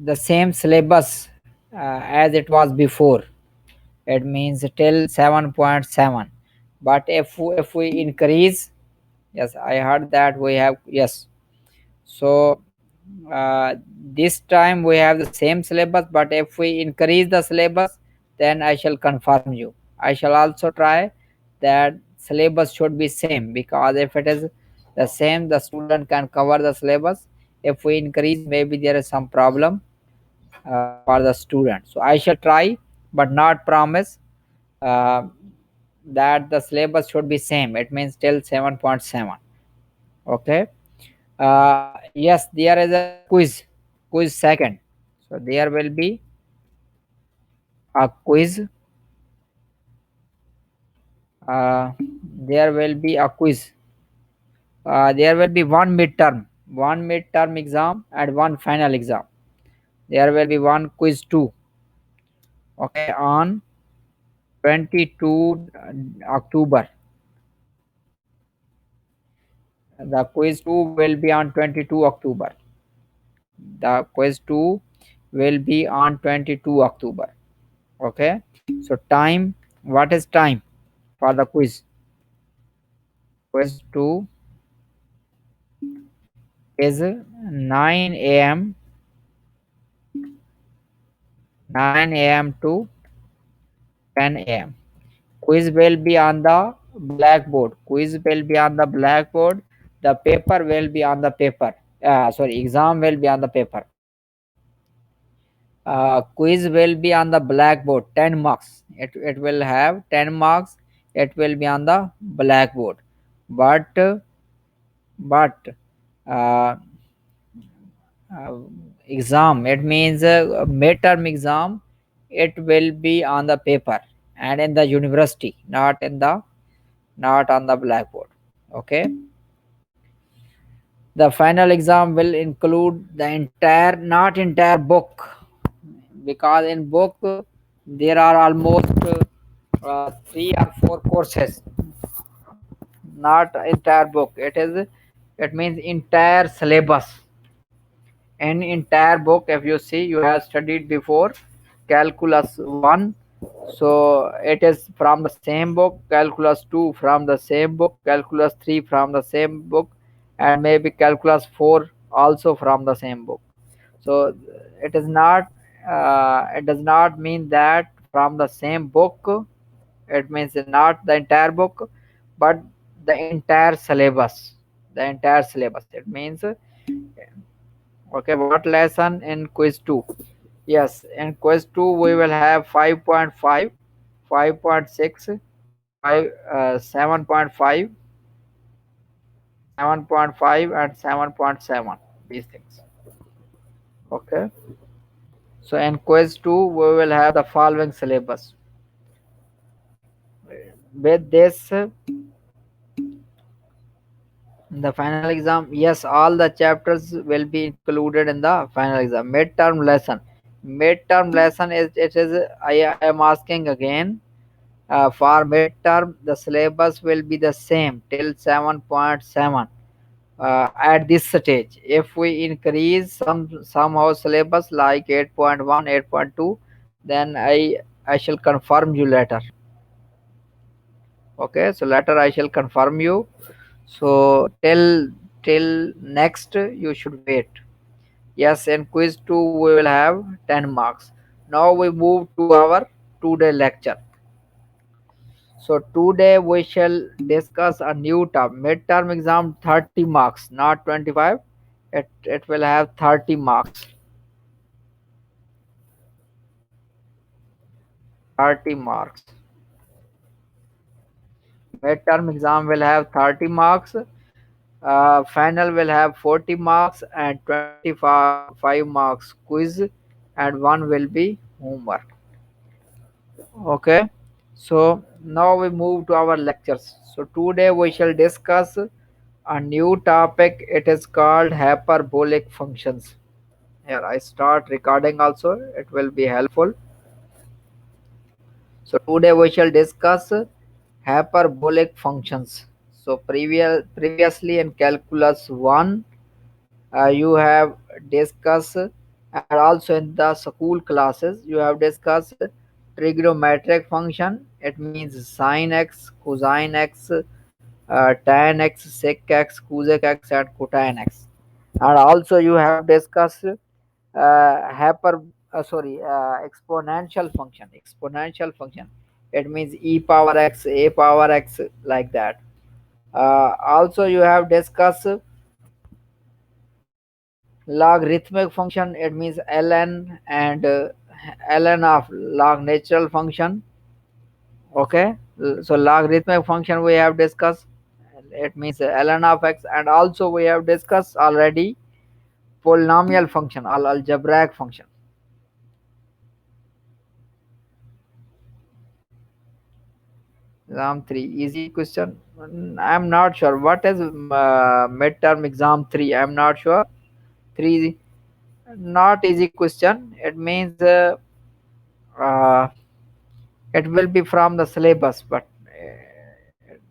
the same syllabus as it was before. It means till 7.7. But if we increase, yes, I heard that we have, yes. So uh, this time we have the same syllabus, but if we increase the syllabus, then I shall confirm you. I shall also try that syllabus should be same, because if it is the same, the student can cover the syllabus. If we increase, maybe there is some problem for the student. So I shall try, but not promise uh, that the syllabus should be same. It means till 7.7. Okay. Yes, there is a quiz second. So there will be a quiz. Uh, there will be a quiz. There will be one midterm exam and one final exam. There will be one quiz two. Okay, on 22 October. The quiz two will be on 22 October. The quiz two will be on 22 October. Okay. So time, what is time for the quiz? Quiz 2 is 9 a.m. 9 a.m. to 10 a.m. Quiz will be on the blackboard. Quiz will be on the blackboard. The paper will be on the paper. Sorry, exam will be on the paper. Quiz will be on the blackboard. 10 marks. It will have 10 marks. It will be on the blackboard. But uh, uh, exam, it means midterm exam, it will be on the paper and in the university, not on the blackboard. Okay. The final exam will include the entire, not entire book, because in book there are almost 3 or 4 courses, not entire book. It means entire syllabus. An entire book, if you see, you have studied before calculus 1, so it is from the same book. Calculus 2 from the same book. Calculus 3 from the same book. And maybe calculus 4 also from the same book. So it does not mean that from the same book. It means not the entire book, but the entire syllabus. The entire syllabus, it means. Okay, what lesson in quiz 2? Yes, in quiz 2 we will have 5.5, 5.6, 5, 7.5, 7.5 and 7.7, these things. Okay. So in quiz 2 we will have the following syllabus. With this, the final exam, yes, all the chapters will be included in the final exam. Midterm lesson. Midterm lesson is, it is, I am asking again. For midterm, the syllabus will be the same till 7.7 at this stage. If we increase somehow syllabus like 8.1, 8.2, then I shall confirm you later. Okay, so later I shall confirm you. So till next you should wait. Yes, in quiz 2 we will have 10 marks. Now we move to our 2-day lecture. So today we shall discuss a new term. Midterm exam 30 marks, not 25. It will have 30 marks. 30 marks. Midterm exam will have 30 marks. Final will have 40 marks and 25 marks quiz, and one will be homework. Okay. So now we move to our lectures. So today we shall discuss a new topic. It is called hyperbolic functions. Here I start recording also. It will be helpful. So today we shall discuss hyperbolic functions. So previously in calculus 1, you have discussed And also in the school classes you have discussed trigonometric function. It means sine x, cosine x, tan x, sec x, cosec x, and cotangent x. And also you have discussed hyper exponential function. Exponential function, it means e power x, a power x, like that. Also you have discussed logarithmic function. It means ln and ln of log natural function. Okay, so logarithmic function we have discussed. It means ln of x. And also we have discussed already polynomial function or algebraic function. Exam 3 easy question. I'm not sure what is midterm exam 3. I'm not sure. 3 not easy question. It means uh, it will be from the syllabus, but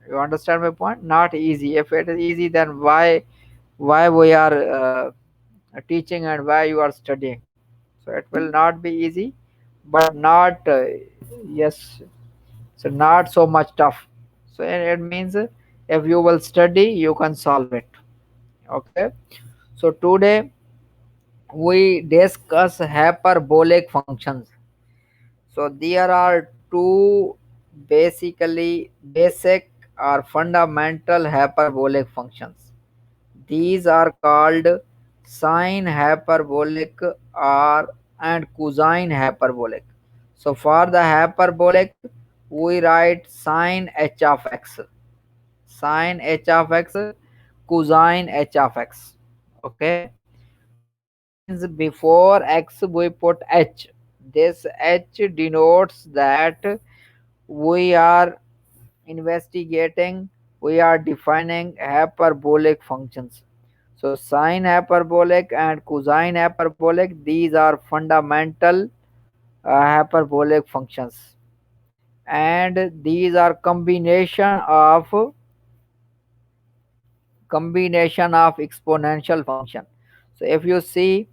you understand my point? Not easy. If it is easy, then why we are teaching and why you are studying? So it will not be easy, but not yes, so not so much tough. So it means if you will study, you can solve it. Okay. So today we discuss hyperbolic functions. So there are two basically basic or fundamental hyperbolic functions. These are called sine hyperbolic or and cosine hyperbolic. So for the hyperbolic, we write sine h of x, sine h of x, cosine h of x. Okay. So it means before x we put h. This h denotes that we are investigating, we are defining hyperbolic functions. So sine hyperbolic and cosine hyperbolic, these are fundamental hyperbolic functions, and these are combination of exponential function. So if you see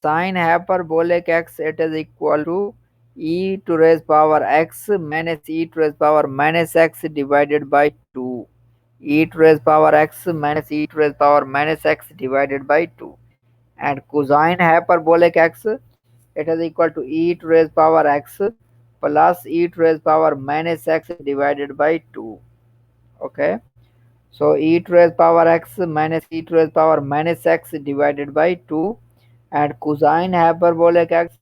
sine hyperbolic x, it is equal to e to raise power x minus e to raise power minus x divided by 2. E to raise power x minus e to raise power minus x divided by 2. And cosine hyperbolic x, it is equal to e to raise power x plus e to raise power minus x divided by 2. Okay. So e to raise power x minus e to raise power minus x divided by 2. And cosine hyperbolic x,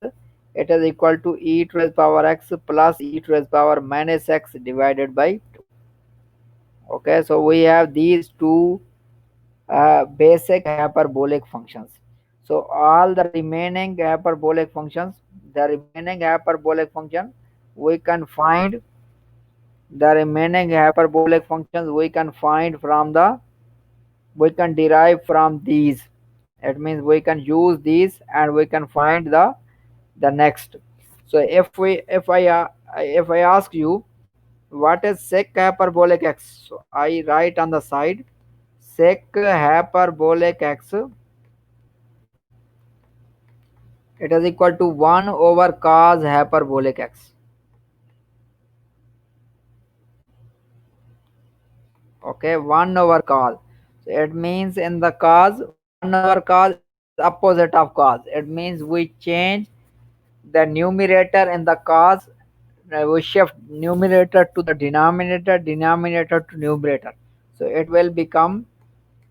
it is equal to e to raise power x plus e to raise power minus x divided by 2. Okay, so we have these two basic hyperbolic functions. So all the remaining hyperbolic function, we can find the remaining hyperbolic functions we can find from the we can derive from these. It means we can use these and we can find the next. So if I ask you what is sec hyperbolic x, so I write on the side sec hyperbolic x, it is equal to 1 over cos hyperbolic x. Okay, 1 over cos. So it means in the cos, 1 over cos, it is opposite of cos. It means we change the numerator in the cos, we shift numerator to the denominator, denominator to numerator. So it will become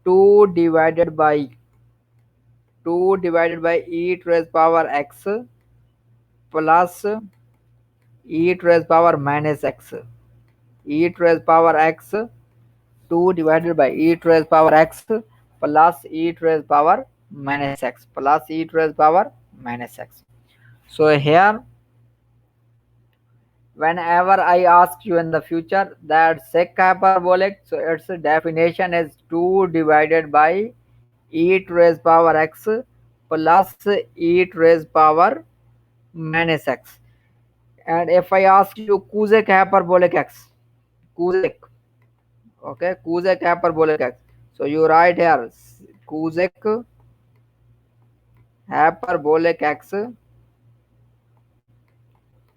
2 divided by 2 divided by e to raise power x plus e to raise power minus x. E to raise power x, 2 divided by e to raise power x plus e to raise power minus x plus e to raise power minus x. So here whenever I ask you in the future that sec hyperbolic, so its definition is 2 divided by e to raise power x plus e to raise power minus x. And if I ask you cosec hyperbolic x, cosec, okay, cosec hyperbolic x. So you write here cosec hyperbolic x,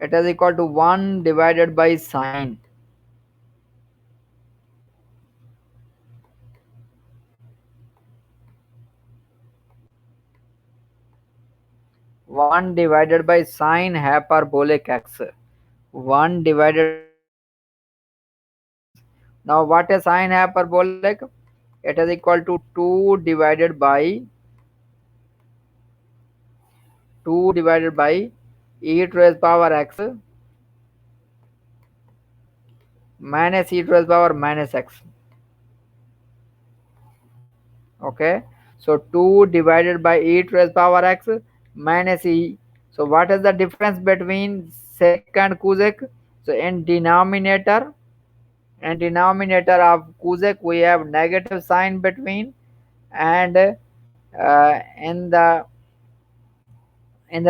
it is equal to 1 divided by sine. One divided by sine hyperbolic x. 1 divided by sine hyperbolic x. Now what is sine hyperbolic? It is equal to 2 divided by e to the power x minus e to the power minus x. Okay, so 2 divided by e to the power x minus e. So what is the difference between sec and cosec? So in denominator of cosec we have negative sign between, and in the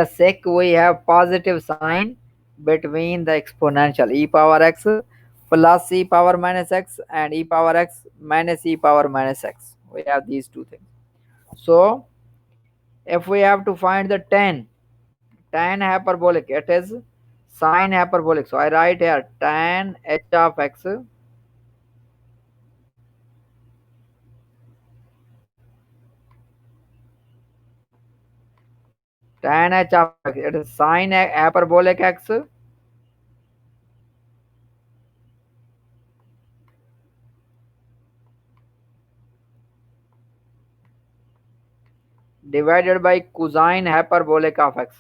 sec we have positive sign between the exponential e power x plus e power minus x and e power x minus e power minus x. We have these two things. So if we have to find the tan hyperbolic, it is sine hyperbolic. So I write here tan h of x, tan h of x, it is sine hyperbolic x divided by cosine hyperbolic of x.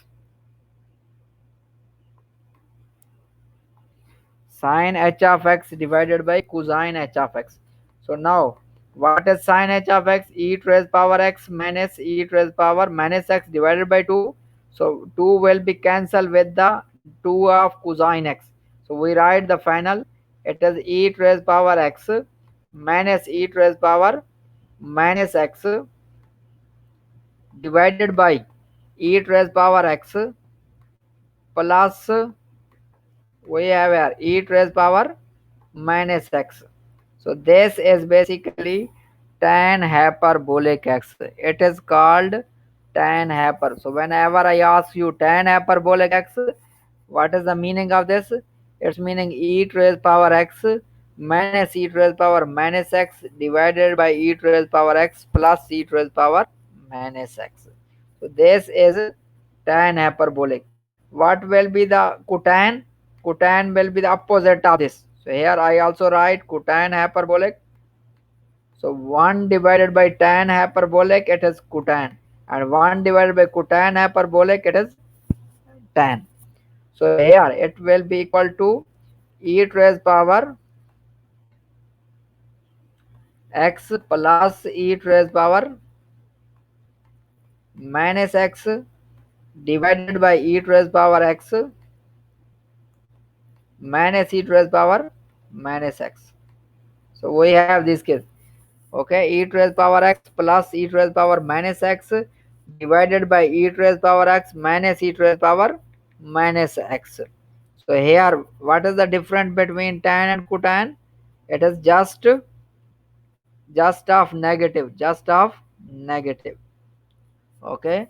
Sine h of x divided by cosine h of x. So now, what is sine h of x? E to the power x minus e to the power minus x divided by 2. So 2 will be cancelled with the 2 of cosine x. So we write the final. It is e to the power x minus e to the power minus x divided by e to the power x plus we have here e to the power minus x. So this is basically tan hyperbolic x. It is called tan hyper. So whenever I ask you tan hyperbolic x, what is the meaning of this? It's meaning e to the power x minus e to the power minus x divided by e to the power x plus e to the power minus x. So this is tan hyperbolic. What will be the cotan? Cotan will be the opposite of this. So here I also write cotan hyperbolic. So 1 divided by tan hyperbolic, it is cotan, and 1 divided by cotan hyperbolic, it is tan. So here it will be equal to e to the power x plus e to the power minus x divided by e to the power x minus e to the power minus x. So we have this case. Okay, e to the power x plus e to the power minus x divided by e to the power x minus e to the power minus x. So here, what is the difference between tan and cotan? It is just of negative, just of negative. Okay,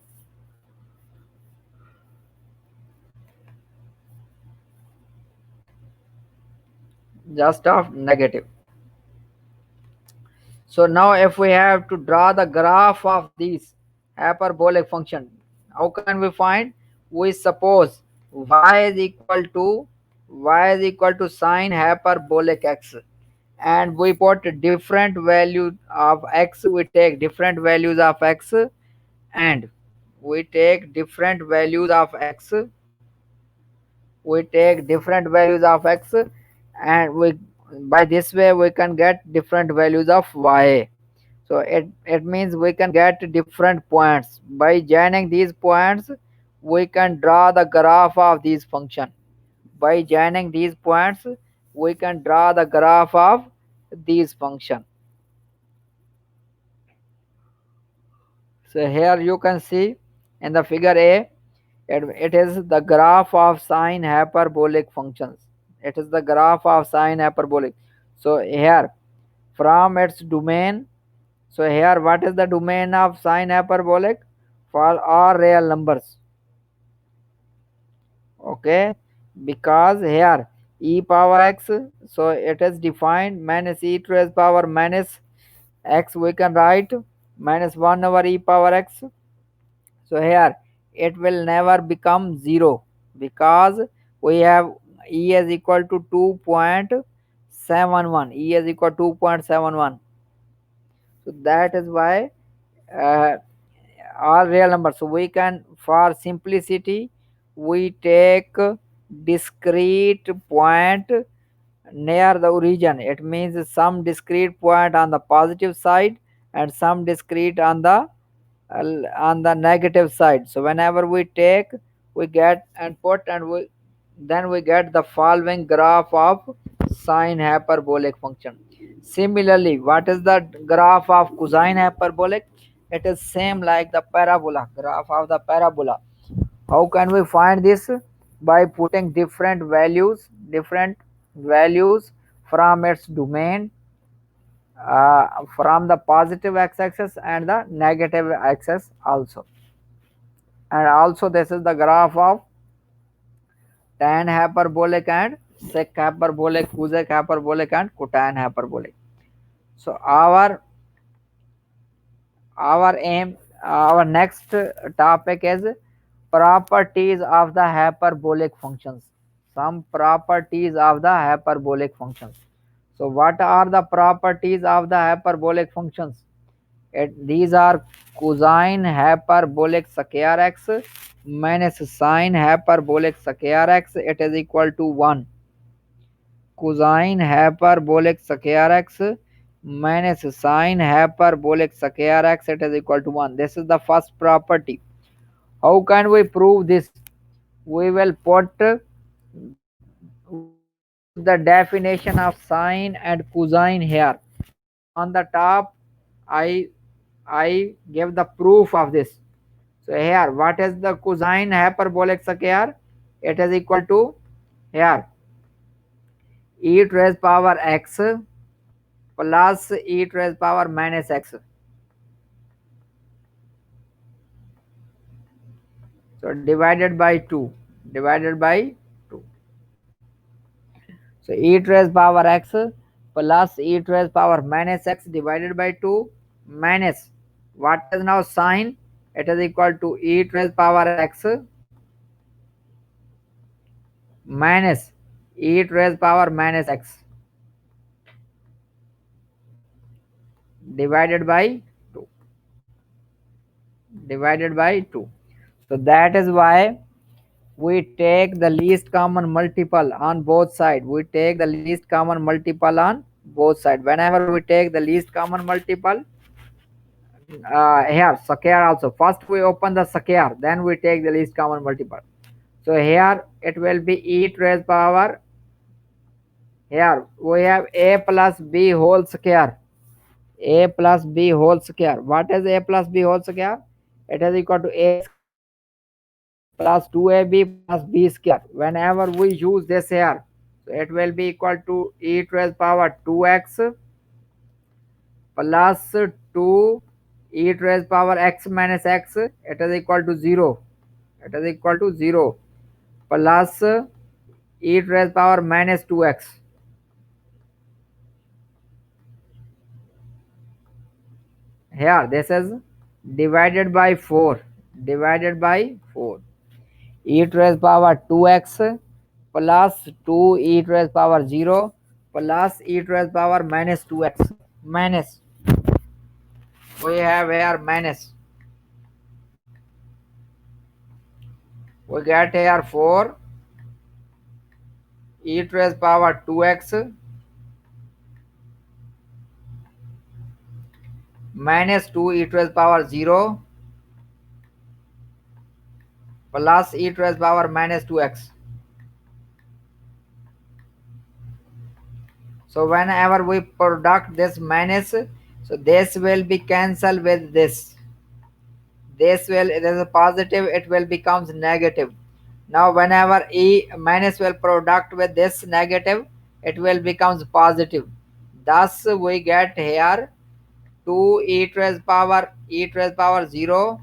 just of negative. So now if we have to draw the graph of these hyperbolic function, how can we find? We suppose y is equal to sine hyperbolic x, and we put different value of x, we take different values of x, and we take different values of x, we take different values of x, and we by this way we can get different values of y. So it means we can get different points. By joining these points, we can draw the graph of these function. By joining these points, we can draw the graph of these function. So here you can see in the figure A, it is the graph of sine hyperbolic functions. It is the graph of sine hyperbolic. So here from its domain, so here what is the domain of sine hyperbolic? for all real numbers. Okay, because here e power x, so it is defined minus e to the power minus x, we can write minus 1 over e power x. So here it will never become 0 because we have e is equal to 2.71, e is equal to 2.71. So that is why uh, all real numbers. So we can, for simplicity, we take discrete point near the origin. It means some discrete point on the positive side and some discrete on the negative side. So whenever we take, we get and put, and we get the following graph of sine hyperbolic function. Similarly, what is the graph of cosine hyperbolic? It is same like the parabola, graph of the parabola. How can we find this? By putting different values from its domain, from the positive x-axis and the negative axis also. And also this is the graph of tan hyperbolic and sec hyperbolic, cosec hyperbolic and cotangent hyperbolic. So our aim, our next topic is properties of the hyperbolic functions. Some properties of the hyperbolic functions. So what are the properties of the hyperbolic functions? These are cosine hyperbolic square x minus sine hyperbolic square x, it is equal to 1. Cosine hyperbolic square x minus sine hyperbolic square x, it is equal to 1. This is the first property. How can we prove this? We will put the definition of sine and cosine here. On the top, I give the proof of this. So here, what is the cosine hyperbolic square? It is equal to here e to the power x plus e to the power minus x. So divided by 2. Divided by 2. So e to the power x plus e to the power minus x divided by 2 minus, what is now sine? It is equal to e to the power x minus e to the power minus x divided by 2. Divided by 2. So that is why we take the least common multiple on both sides. We take the least common multiple on both sides. Whenever we take the least common multiple, here square also. First we open the square, then we take the least common multiple. So here it will be e to the power. Here we have a plus b whole square. A plus b whole square. What is a plus b whole square? It is equal to a plus 2ab plus b square. Whenever we use this here, so it will be equal to e to the power 2x plus 2 e to the power x minus x, it is equal to 0. It is equal to 0 plus e to the power minus 2x. Here this is divided by 4. Divided by 4. E to the power 2x plus 2 e to the power 0 plus e to the power minus 2x. Minus, we have here minus. We get here 4 e to the power 2x minus 2 e to the power 0 plus e to the power minus 2x. So whenever we product this minus, so this will be cancelled with this. This will, it is a positive, it will becomes negative. Now whenever e minus will product with this negative, it will becomes positive. Thus we get here 2 e to the power 0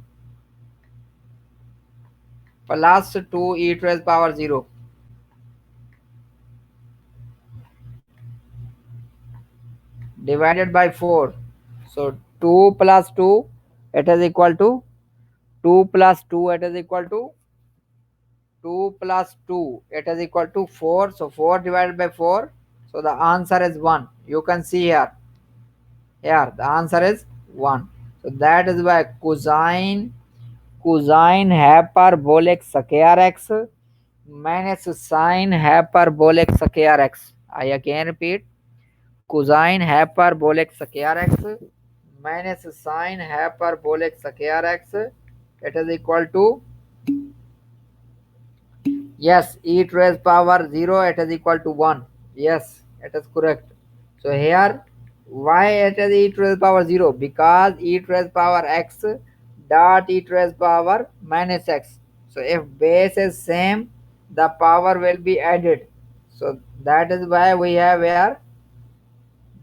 plus 2 e to the power 0 divided by 4. So 2 plus 2, it is equal to 2 plus 2, it is equal to 2 plus 2, it is equal to 4. So 4 divided by 4. So the answer is 1. You can see here. Here the answer is 1. So that is why cosine hyperbolic square x minus sine hyperbolic square x. I again repeat, cosine hyperbolic square x minus sine hyperbolic square x, it is equal to, yes, e to the power 0, it is equal to 1. Yes, it is correct. So here, why it is e to the power 0? Because e to the power x dot e to the power minus x. So if base is same, the power will be added. So that is why we have here,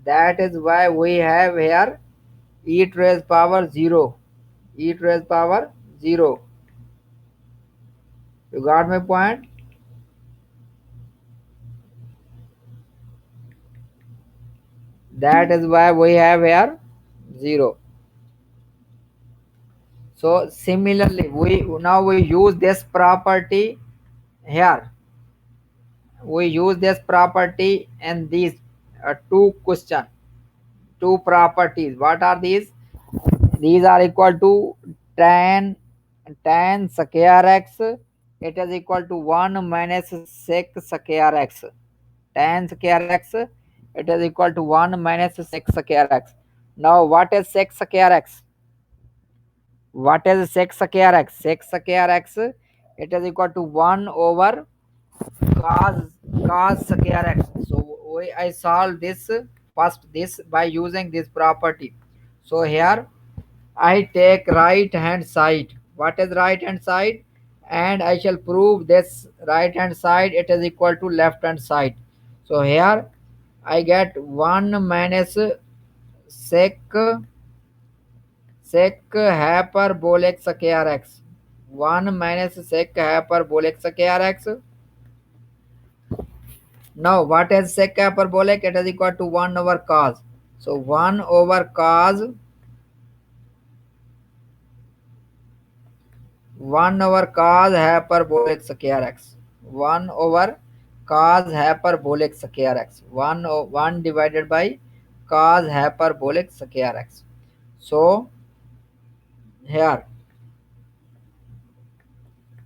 that is why we have here e to the power 0. E to the power 0. You got my point? That is why we have here 0. So similarly, we use this property here. We use this property in these two question, two properties. What are these? These are equal to tan square x. It is equal to 1 minus sec square x. Tan square x. It is equal to 1 minus sec square x. Now, what is sec square x? What is sec square x? Sec square x, it is equal to 1 over cos square x. So I solve this first this by using this property. So here I take right hand side. What is right hand side? And I shall prove this right hand side, it is equal to left hand side. So here I get 1 minus sec hyperbolic square x. 1 minus sec hyperbolic square x. Now what is sec hyperbolic? It is equal to 1 over cos. So 1 over cos, 1 over cos hyperbolic square x. 1 over cos hyperbolic square x. 1 divided by cos hyperbolic square x. So here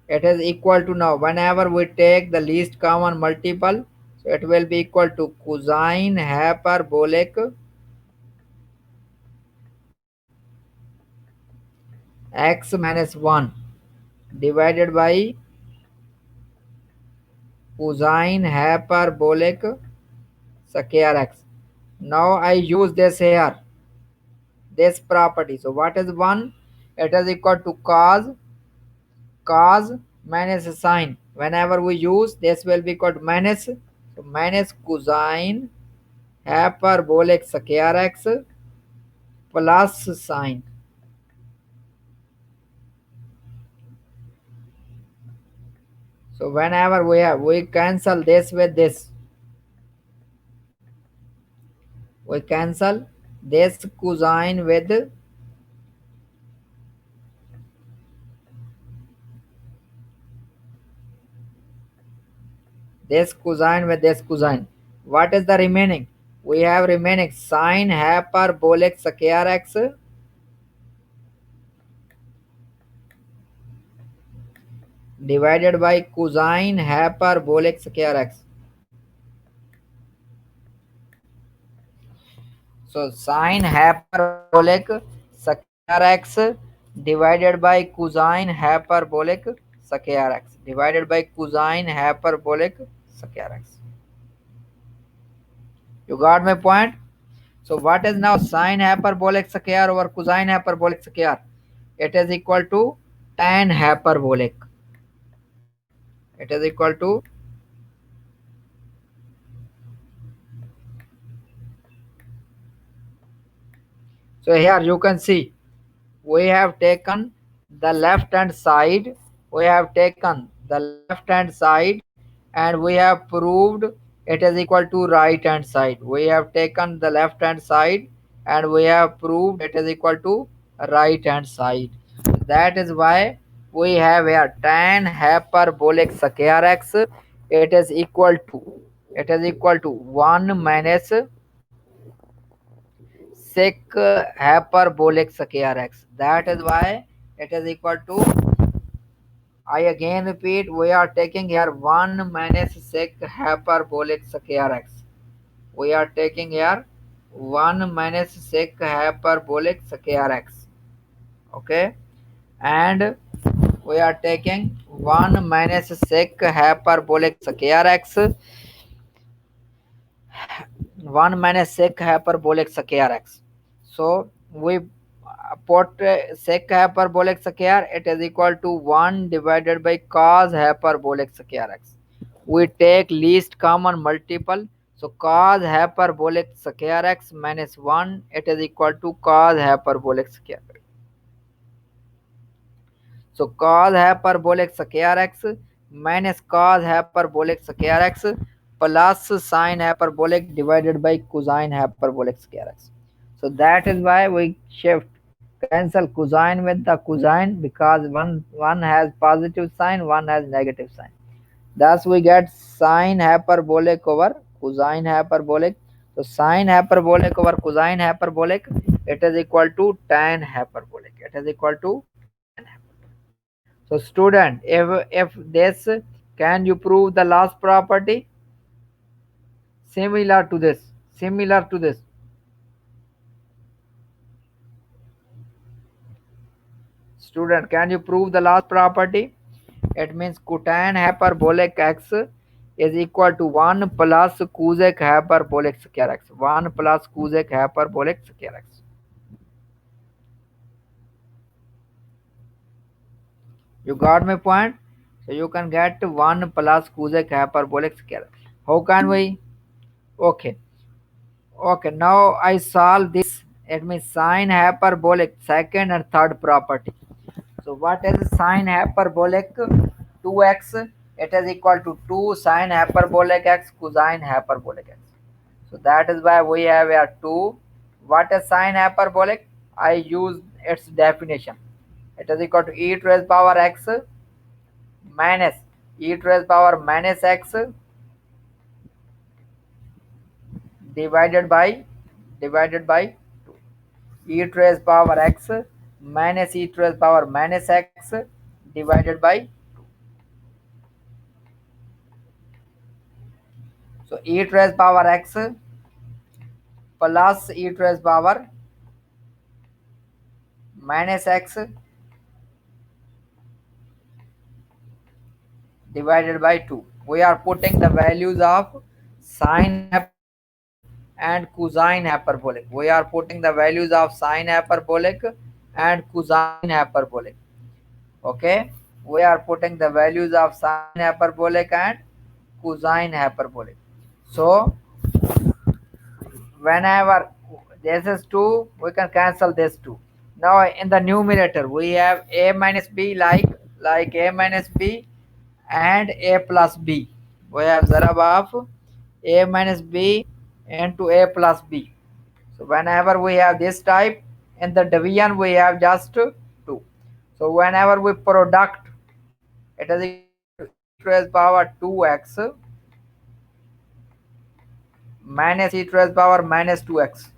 it is equal to, now whenever we take the least common multiple, so it will be equal to cosine hyperbolic x minus 1 divided by cosine hyperbolic square x. Now I use this here, this property. So what is 1? It is equal to cos minus sine. Whenever we use, this will be called minus. So minus cosine hyperbolic square x plus sine. So whenever we cancel this with this. We cancel this cosine with this cosine with this cosine. What is the remaining? We have remaining sine hyperbolic square x divided by cosine hyperbolic square x. So sine hyperbolic square x divided by cosine hyperbolic square x divided by cosine hyperbolic square x. You got my point? So what is now sine hyperbolic square over cosine hyperbolic square? It is equal to tan hyperbolic. It is equal to, so here you can see we have taken the left hand side we have taken the left hand side and we have proved it is equal to right hand side. We have taken the left hand side and we have proved it is equal to right hand side. That is why we have here tan hyperbolic square x, it is equal to 1 minus sec hyperbolic square x. That is why it is equal to, I again repeat, we are taking here 1 minus sec hyperbolic square x. We are taking here 1 minus sec hyperbolic square x. Okay. And we are taking 1 minus sec hyperbolic square x, 1 minus sec hyperbolic square x. So we put sec hyperbolic square, it is equal to 1 divided by cos hyperbolic square x. We take least common multiple. So cos hyperbolic square x minus 1, it is equal to cos hyperbolic square x. So cos hyperbolic square x minus cos hyperbolic square x plus sine hyperbolic divided by cosine hyperbolic square x. So that is why we shift cancel cosine with the cosine, because one has positive sign, one has negative sign. Thus we get sine hyperbolic over cosine hyperbolic. So sine hyperbolic over cosine hyperbolic, it is equal to tan hyperbolic. It is equal to tan hyperbolic. So student, if this, can you prove the last property? Similar to this. Similar to this. Student, can you prove the last property? It means cotan hyperbolic x is equal to 1 plus cosec hyperbolic square x. 1 plus cosec hyperbolic square x. You got my point? So you can get 1 plus cosec hyperbolic square. How can we? Okay. Okay, now I solve this. It means sine hyperbolic second and third property. So what is sine hyperbolic 2x? It is equal to 2 sine hyperbolic x cosine hyperbolic x. So that is why we have here 2. What is sine hyperbolic? I use its definition. It is equal to e to the power x minus e to the power minus x divided by divided by 2. E to the power x minus e to the power minus x divided by 2. So e to the power x plus e to the power minus x divided by 2. We are putting the values of sine hyperbolic and cosine hyperbolic. We are putting the values of sine hyperbolic and cosine hyperbolic. Okay, we are putting the values of sine hyperbolic and cosine hyperbolic. So whenever this is 2, we can cancel this 2. Now in the numerator we have a minus b, like a minus b and a plus b. We have zarab of a minus b into a plus b. So whenever we have this type, in the division we have just 2. So whenever we product, it is equal to e to the power 2x minus e to the power minus 2x.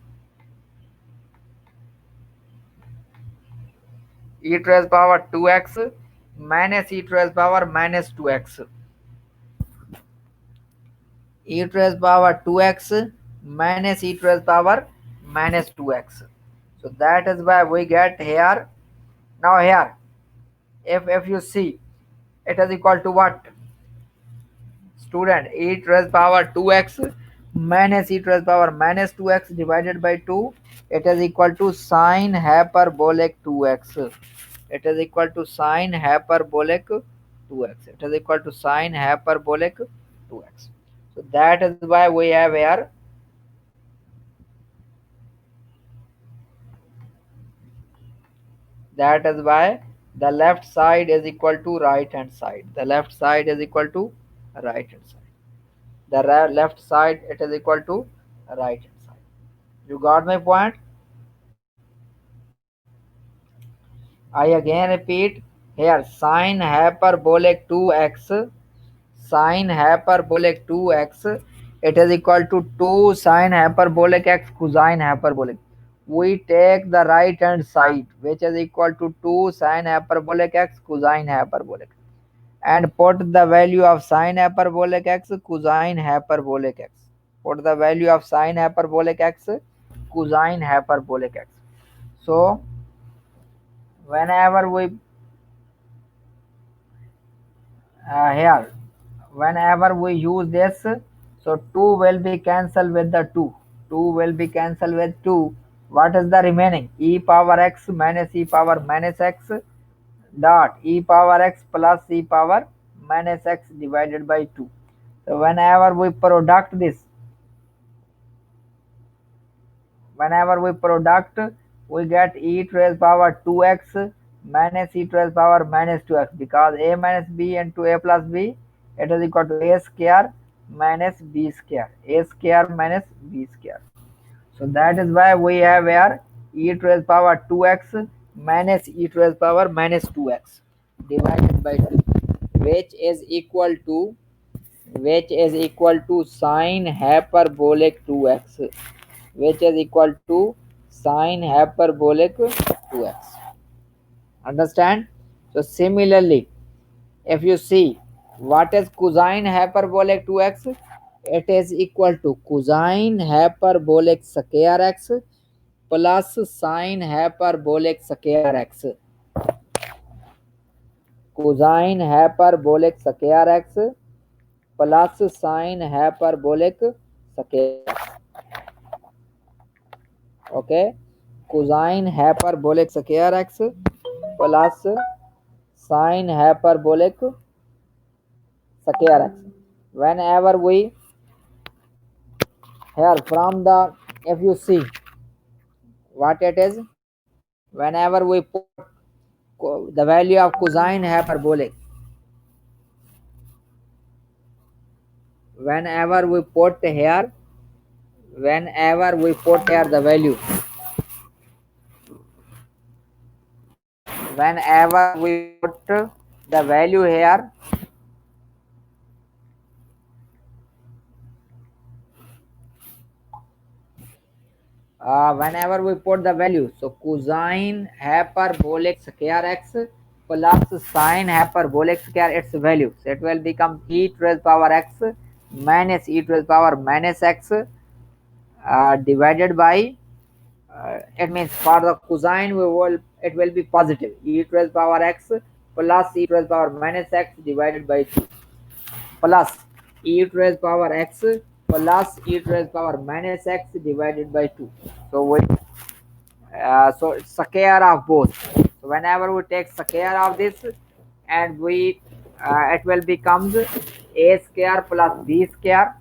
E to the power 2x minus e to the power minus 2x. E to the power 2x minus e to the power minus 2x. So that is why we get here. Now here, if you see, it is equal to what? Student, e to the power 2x minus e to the power minus 2x divided by 2, it is equal to sine hyperbolic 2x. It is equal to sine hyperbolic 2x. It is equal to sine hyperbolic 2x. So that is why we have here, that is why The left side is equal to right hand side. The left side is equal to right hand side. The left side it is equal to right hand side. You got my point? I again repeat here sine hyperbolic 2x, sine hyperbolic 2x, it is equal to 2 sine hyperbolic x cosine hyperbolic. We take the right hand side which is equal to 2 sine hyperbolic x cosine hyperbolic and put the value of sine hyperbolic x cosine hyperbolic x. Put the value of sine hyperbolic x cosine hyperbolic x. So whenever we here whenever we use this, so 2 will be cancelled with the 2 will be cancelled with 2. What is the remaining? E power x minus e power minus x dot e power x plus e power minus x divided by 2. So whenever we product, we get e to the power 2x minus e to the power minus 2x, because a minus b into a plus b, it is equal to a square minus b square, a square minus b square. So that is why we have here e to the power 2x minus e to the power minus 2x divided by 2, which is equal to sine hyperbolic 2x, which is equal to sine hyperbolic 2x. Understand? So similarly, if you see what is cosine hyperbolic 2x, it is equal to cosine hyperbolic square x plus sine hyperbolic square x. Cosine hyperbolic square x plus sine hyperbolic square x. Okay, cosine hyperbolic square x plus sine hyperbolic square x. Whenever we here from the, if you see what it is, whenever we put the value of cosine hyperbolic, whenever we put here the value, whenever we put the value here, whenever we put the value, so cosine hyperbolic square x plus sine hyperbolic square its value, so it will become e to the power x minus e to the power minus x divided by it means for the cosine it will be positive e to the power x plus e to the power minus x divided by 2 plus e to the power x plus e to the power minus x divided by 2. So so it's square of both. So whenever we take square of this, and we it will becomes a square plus b square.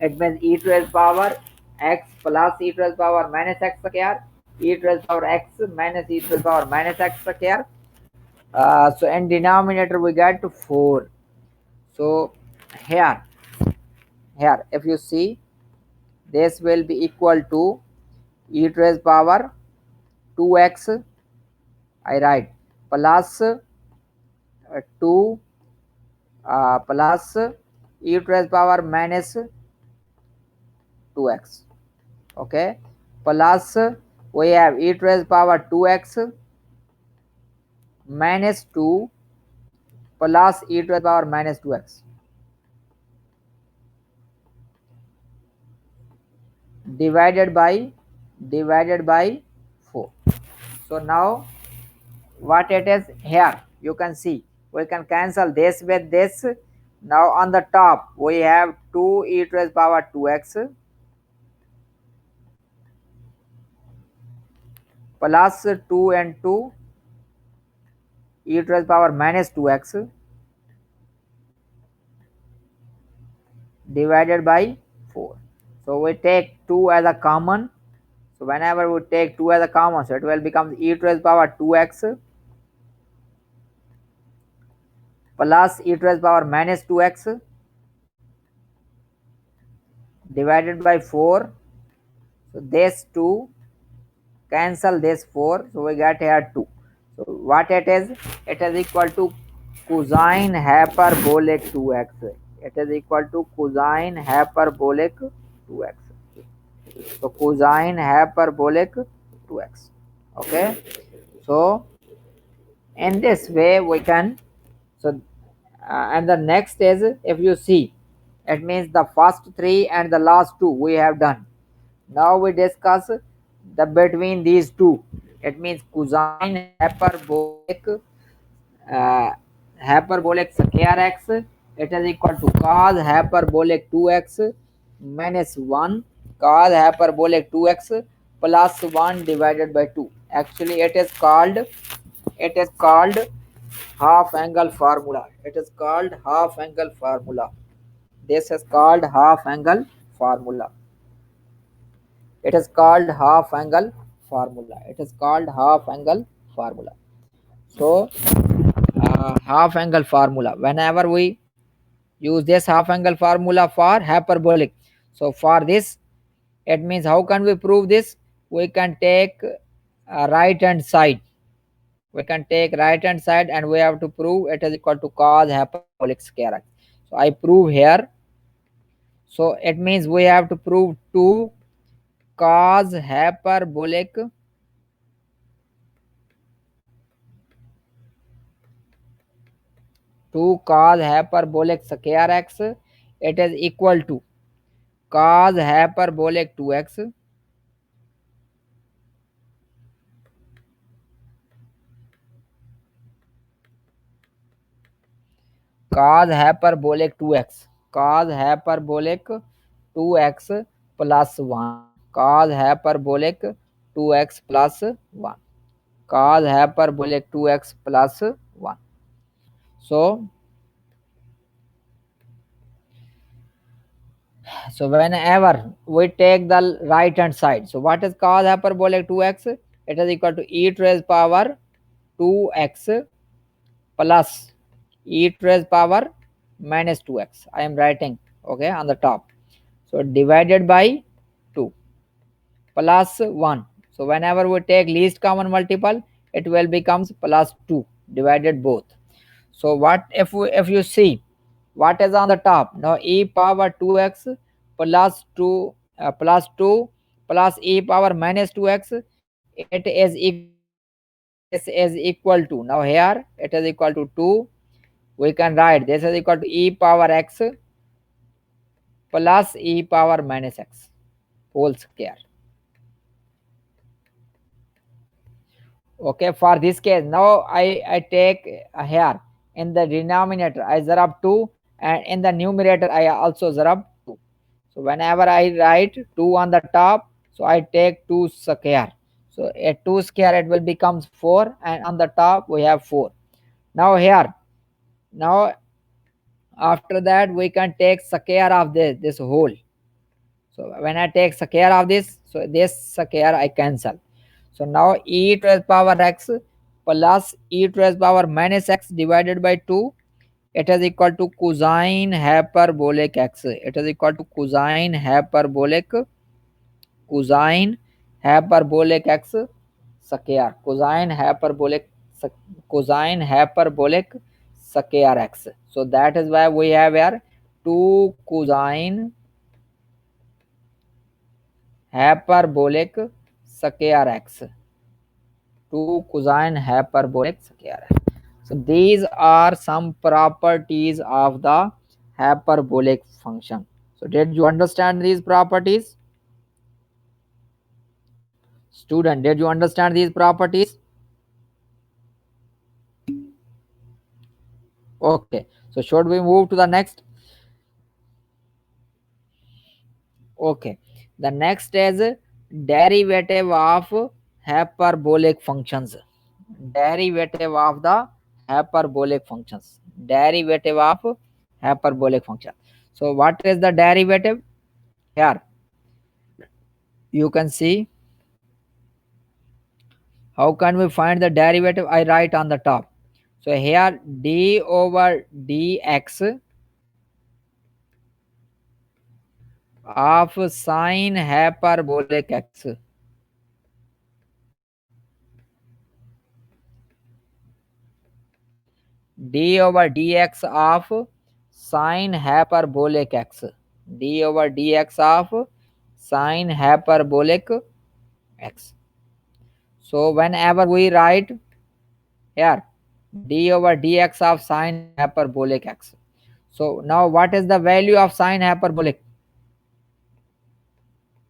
It means e to the power x plus e to the power minus x square, e to the power x minus e to the power minus x square. So in denominator we get to 4. So here if you see, this will be equal to e to the power 2x, I write, plus 2 plus e to the power minus 2x. Okay, plus we have e to the power 2x minus 2 plus e to the power minus 2x divided by 4. So now what it is here, you can see we can cancel this with this. Now on the top we have 2 e to the power 2x plus 2 and 2 e to the power minus 2x divided by 4. So we take 2 as a common. So whenever we take 2 as a common, so it will become e to the power 2x plus e to the power minus 2x divided by 4. So this 2 cancel this 4, so we get here 2. So what it is? It is equal to cosine hyperbolic 2x. It is equal to cosine hyperbolic 2x. So cosine hyperbolic 2x. Okay. So in this way we can, so and the next is, if you see, it means the first three and the last two we have done. Now we discuss the between these two. It means cosine uh, hyperbolic square x, it is equal to cos hyperbolic 2x minus 1 cos hyperbolic 2x plus 1 divided by 2. Actually it is called half angle formula. It is called half angle formula. This is called half angle formula. It is called half angle formula. It is called half angle formula. So half angle formula, whenever we use this half angle formula for hyperbolic, so for this, it means how can we prove this? We can take right hand side. We can take right hand side and we have to prove it is equal to cos hyperbolic square x. So I prove here. So it means we have to prove 2 cos hyperbolic 2 cos hyperbolic square x, it is equal to cos hyperbolic 2x cos hyperbolic 2x cos hyperbolic 2x plus 1 cos hyperbolic 2x plus 1 cos hyperbolic 2x plus 1. So whenever we take the right hand side, so what is cos hyperbolic 2x? It is equal to e to the power 2x plus e to the power minus 2x. I am writing, okay, on the top. So divided by 2 plus 1. So whenever we take least common multiple, it will becomes plus 2 divided both. So what if you see what is on the top? Now e power 2x plus 2 plus 2 plus e power minus 2x, it is equal to, this is equal to, now here it is equal to 2. We can write this is equal to e power x plus e power minus x whole square. Okay, for this case, now I take here in the denominator I zerab 2 and in the numerator I also zerab 2. So whenever I write 2 on the top, so I take 2 square. So a 2 square it will becomes 4 and on the top we have 4. Now here, now after that we can take square of this whole. So when I take square of this, so this square I cancel. So now e to the power x plus e to the power minus x divided by 2, it is equal to cosine hyperbolic x. It is equal to cosine hyperbolic x square. Cosine hyperbolic square x. So that is why we have here 2 cosine hyperbolic square x. 2 cosine hyperbolic square x. So these are some properties of the hyperbolic function. So did you understand these properties? Student, did you understand these properties? Okay. So should we move to the next? Okay. The next is derivative of hyperbolic functions. Derivative of the hyperbolic functions. Derivative of hyperbolic function. So what is the derivative? Here you can see how can we find the derivative. I write on the top. So here d over dx of sine hyperbolic x, d over dx of sine hyperbolic x, d over dx of sine hyperbolic x. So whenever we write here d over dx of sine hyperbolic x, so now what is the value of sine hyperbolic?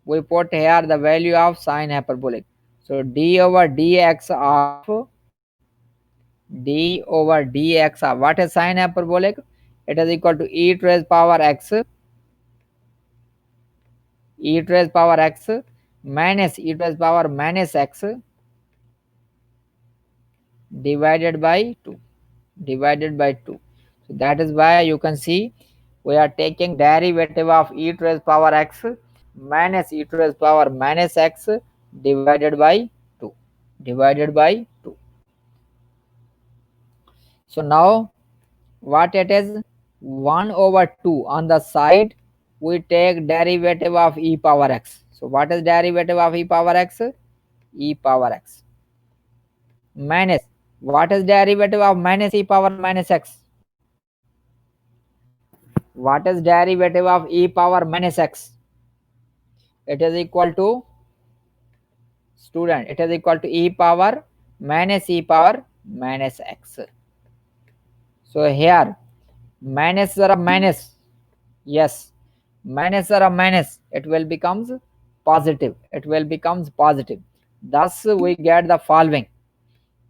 We put here the value of sine hyperbolic. So d over dx of d over dx of what is sine hyperbolic? It is equal to e to the power x, e to the power x minus e to the power minus x divided by 2, divided by 2. So that is why you can see we are taking derivative of e to the power x minus e to the power minus x divided by 2, divided by 2. So now what it is, 1 over 2 on the side we take derivative of e power x. So what is derivative of e power x? E power x minus what is derivative of minus e power minus x? What is derivative of e power minus x? It is equal to, student, it is equal to e power minus x. So here minus or minus, yes, minus or minus, it will becomes positive, it will becomes positive. Thus we get the following,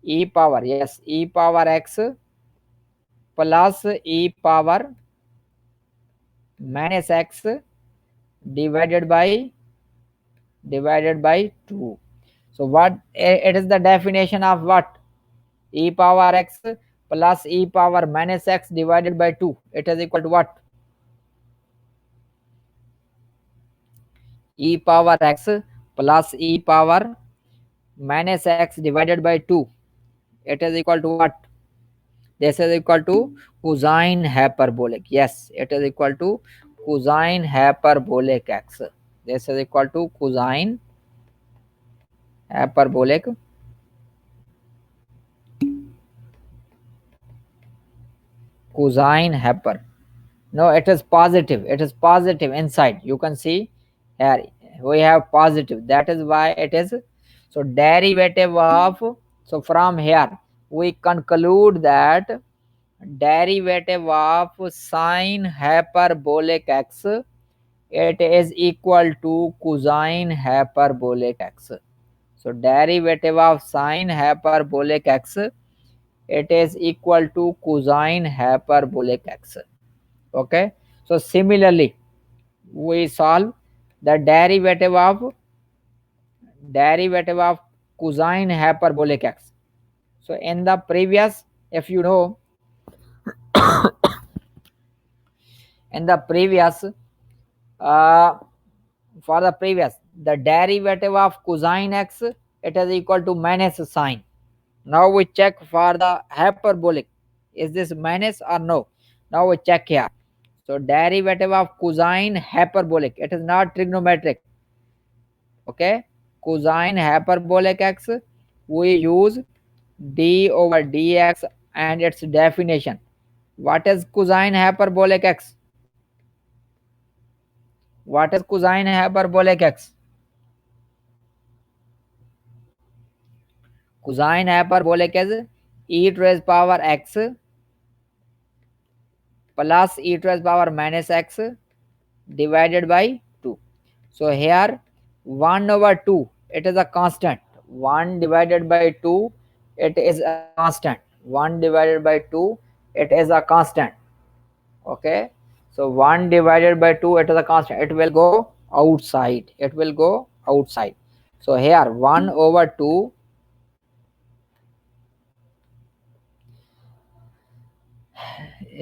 e power, yes, e power x plus e power minus x divided by 2. So what it is the definition of what? E power x plus e power minus x divided by 2. It is equal to what? E power x plus e power minus x divided by 2. It is equal to what? This is equal to cosine hyperbolic. Yes, it is equal to cosine hyperbolic x. This is equal to cosine hyperbolic, cosine hyper. No, it is positive. It is positive inside. You can see here we have positive. That is why it is. So derivative of, so from here we conclude that derivative of sine hyperbolic x, it is equal to cosine hyperbolic x. So derivative of sine hyperbolic x, it is equal to cosine hyperbolic x. Okay. So similarly we solve the derivative of cosine hyperbolic x. So in the previous, if you know, in the previous uh, for the previous, the derivative of cosine x, it is equal to minus sine. Now we check for the hyperbolic, is this minus or no? Now we check here. So derivative of cosine hyperbolic, it is not trigonometric. Okay, cosine hyperbolic x, we use d over dx and its definition. What is cosine hyperbolic x? What is cosine hyperbolic x? Cosine hyperbolic is e to the power x plus e to the power minus x divided by 2. So here 1 over 2, it is a constant. 1 divided by 2, it is a constant. 1 divided by 2, it is a constant. Okay. So 1 divided by 2, it is a constant. It will go outside. It will go outside. So here 1 over 2,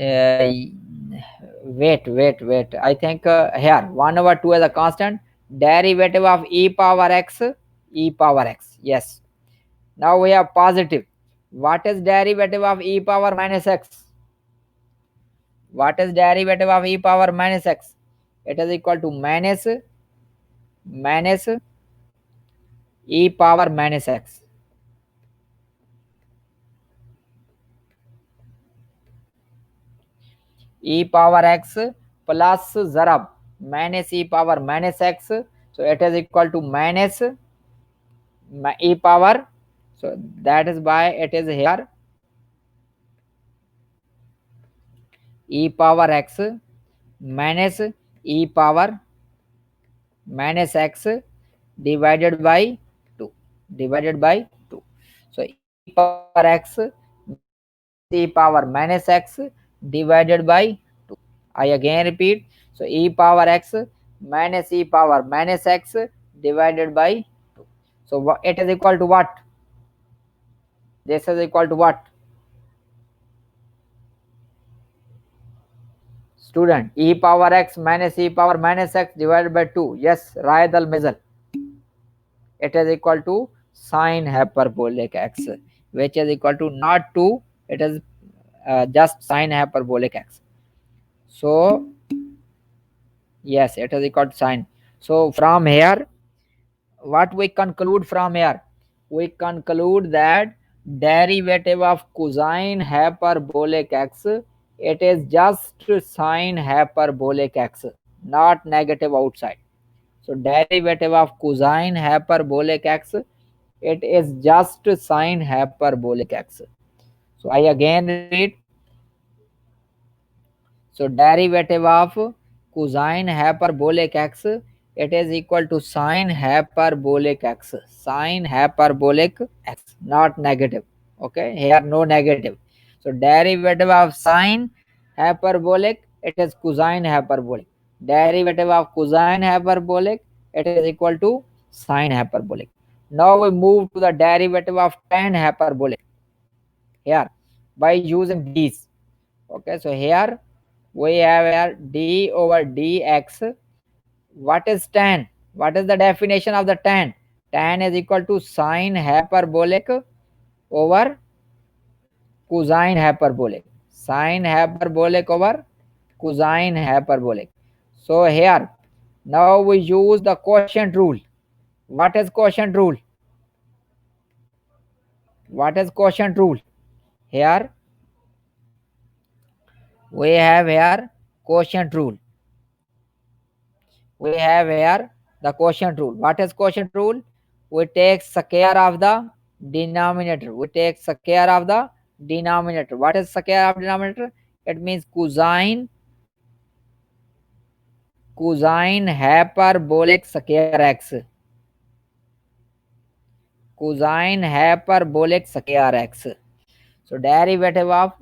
uh, wait. I think here 1 over 2 is a constant. Derivative of e power x, e power x. Yes. Now we have positive. What is derivative of e power minus x? What is derivative of e power minus x? It is equal to minus e power minus x. E power x plus zarab minus e power minus x. So it is equal to minus e power. So that is why it is here e power x minus e power minus x divided by 2, divided by 2. So e power x e power minus x divided by 2. I again repeat. So e power x minus e power minus x divided by 2. So it is equal to what? This is equal to what? Student, e power x minus e power minus x divided by 2. Yes, Raed al Mizal. It is equal to sine hyperbolic x, which is equal to not 2, it is just sine hyperbolic x. So yes, it is equal to sine. So from here, what we conclude from here? We conclude that derivative of cosine hyperbolic x, it is just sine hyperbolic x, not negative outside. So derivative of cosine hyperbolic x, it is just sine hyperbolic x. So I again repeat. So derivative of cosine hyperbolic x, it is equal to sine hyperbolic x. Sine hyperbolic x, not negative. Okay, here no negative. So derivative of sine hyperbolic, it is cosine hyperbolic. Derivative of cosine hyperbolic, it is equal to sine hyperbolic. Now we move to the derivative of tan hyperbolic here by using these. Okay, so here we have here d over dx. What is tan? What is the definition of the tan? Tan is equal to sine hyperbolic over cosine hyperbolic. Sine hyperbolic over cosine hyperbolic. So here, now we use the quotient rule. What is quotient rule? What is quotient rule? Here we have here quotient rule. We have here the quotient rule. What is quotient rule? We take square of the denominator. We take square of the denominator. What is square of denominator? It means cosine hyperbolic square x. Cosine hyperbolic square x. So derivative of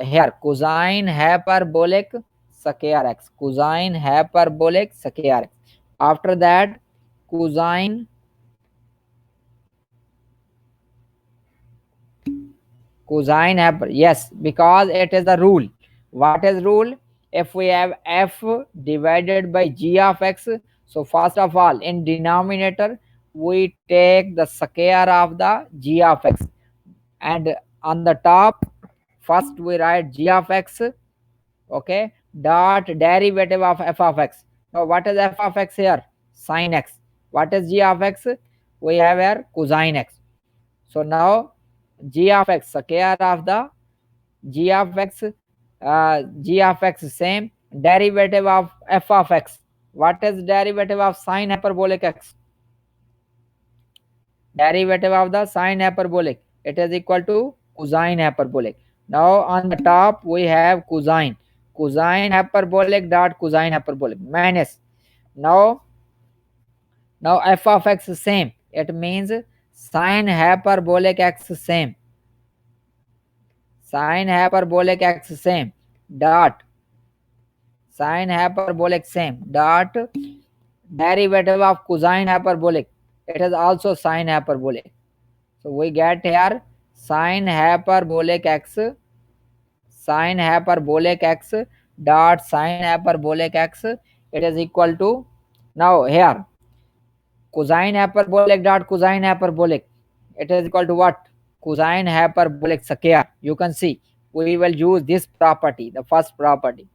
here cosine hyperbolic square x. Cosine hyperbolic square x. After that, cosine cosine hyper, yes, because it is the rule. What is rule? If we have f divided by g of x, so first of all in denominator we take the square of the g of x, and on the top first we write g of x, okay, dot derivative of f of x. Now what is f of x here? Sin x. What is g of x? We have here cosine x. So now g of x square of the g of x, g of x same derivative of f of x. What is derivative of sine hyperbolic x? Derivative of the sine hyperbolic, it is equal to cosine hyperbolic. Now on the top we have cosine hyperbolic dot cosine hyperbolic minus. Now f of x same, it means sine hyperbolic x same, sine hyperbolic x same dot sine hyperbolic same dot derivative of cosine hyperbolic, it is also sine hyperbolic. So we get here sine hyperbolic x, sine hyperbolic x dot sine hyperbolic x, it is equal to, now here cosine hyperbolic dot cosine hyperbolic, it is equal to what? Cosine hyperbolic square. You can see we will use this property, the first property,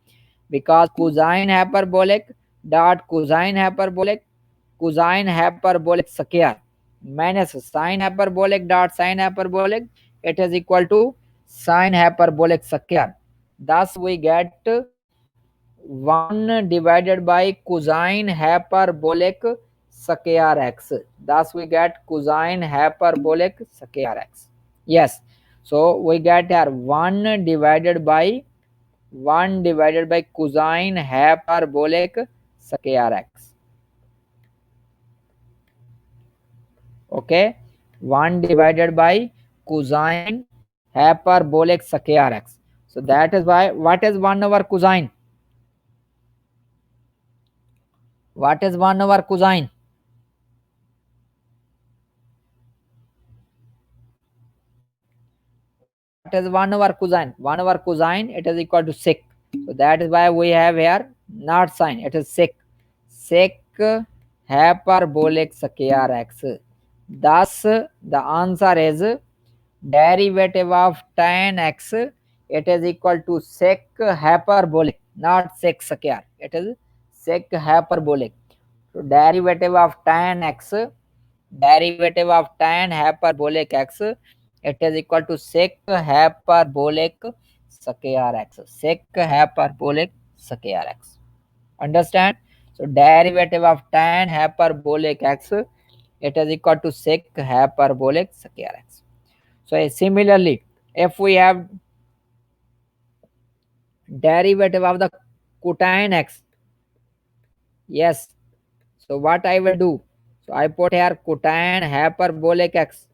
because cosine hyperbolic dot cosine hyperbolic square minus sine hyperbolic dot sine hyperbolic, it is equal to sine hyperbolic square. Thus we get 1 divided by cosine hyperbolic square x. Thus we get cosine hyperbolic square x. Yes. So we get here 1 divided by cosine hyperbolic square x. Okay. 1 divided by cosine hyperbolic square x. So that is why, what is 1 over cosine? What is 1 over cosine? What is 1 over cosine? 1 over cosine, it is equal to sec. So that is why we have here not sine, it is sec. Sec hyperbolic square x. Thus the answer is derivative of tan x, it is equal to sec hyperbolic, not sec square. It is sec hyperbolic. So derivative of tan hyperbolic x, it is equal to sec hyperbolic square x. Sec hyperbolic square x. Understand? So derivative of tan hyperbolic x, it is equal to sec hyperbolic square x. So similarly, if we have derivative of the cotine x, yes. So what I will do? So I put here cotine hyperbolic x.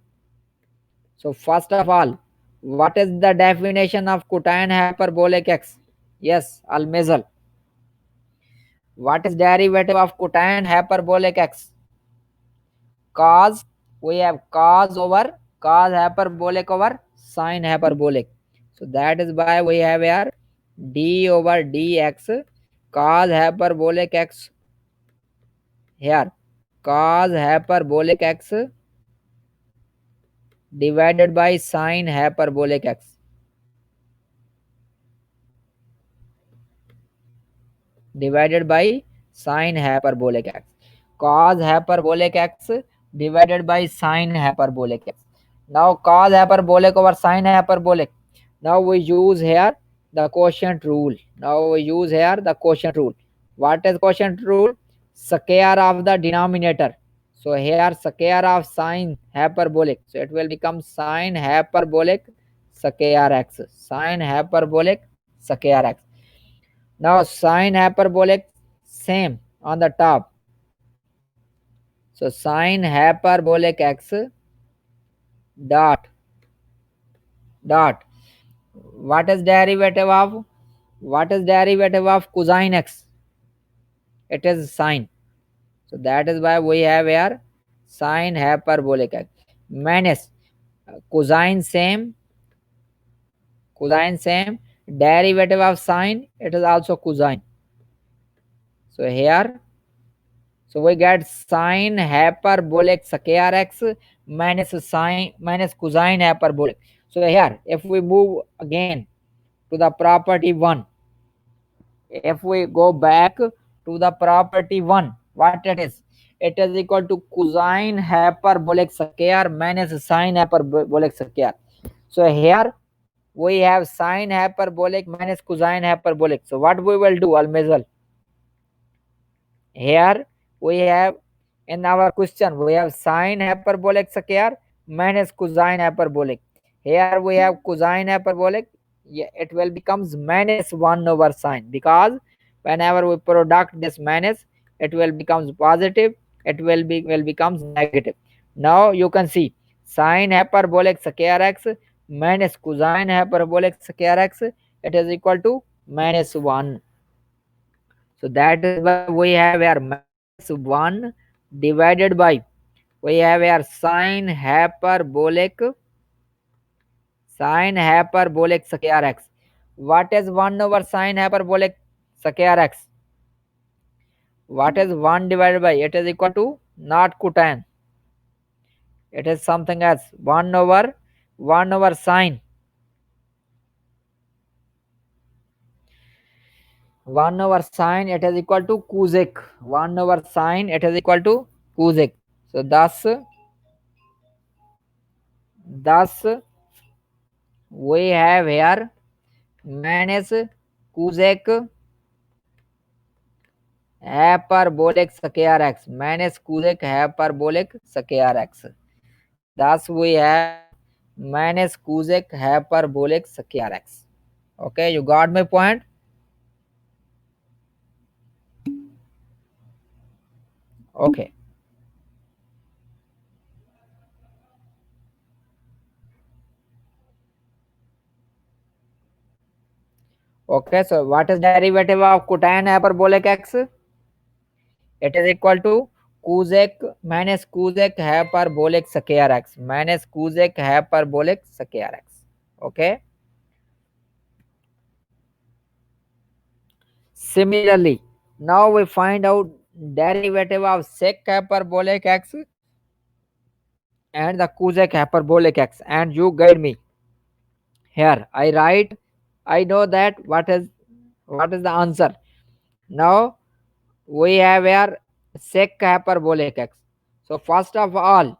So first of all, what is the definition of cotine hyperbolic x? Yes, I'll measure. What is derivative of cotine hyperbolic x? Cos, we have cos hyperbolic over sine hyperbolic. So that is why we have here d over dx cos hyperbolic x here. Cos hyperbolic x divided by sine hyperbolic x. Divided by sine hyperbolic x. Cos hyperbolic x divided by sine hyperbolic x. Now cos hyperbolic over sine hyperbolic. Now we use here the quotient rule. Now we use here the quotient rule. What is quotient rule? Square of the denominator. So here square of sine hyperbolic. So it will become sine hyperbolic square x. Sine hyperbolic square x. Now sine hyperbolic same on the top. So sine hyperbolic x dot dot. What is derivative of cosine x? It is sine. So that is why we have here sine hyperbolic x minus cosine same derivative of sine, it is also cosine. So here, so we get sine hyperbolic square x minus sine minus cosine hyperbolic. So here, if we move again to the property 1, if we go back to the property 1, what it is? It is equal to cosine hyperbolic square minus sine hyperbolic square. So here we have sine hyperbolic minus cosine hyperbolic. So what we will do, Almezal? Here we have, in our question we have sine hyperbolic square minus cosine hyperbolic. Here we have cosine hyperbolic. Yeah, it will becomes minus 1 over sine, because whenever we product this minus, it will becomes positive, it will becomes negative. Now you can see sine hyperbolic square x minus cosine hyperbolic square x, it is equal to minus 1. So that is why we have here minus 1 divided by, we have here sine hyperbolic square x. What is 1 over sine hyperbolic square x? What is 1 divided by? It is equal to not cotine. It is something as 1 over sine. 1 over sine, it is equal to cosec. 1 over sine, it is equal to cosec. So thus we have here minus cosec hyperbolic square x, minus cosec hyperbolic square x. Thus we have minus cosec hyperbolic square x. Okay, you got my point? Okay. Okay, so what is derivative of cotangent hyperbolic x? It is equal to cosec minus cosec hyperbolic square x, minus cosec hyperbolic square x. Okay. Similarly, now we find out derivative of sec hyperbolic x and the cosec hyperbolic x, and you guide me. Here I write, I know that what is the answer. Now we have here sec hyperbolic x. So first of all,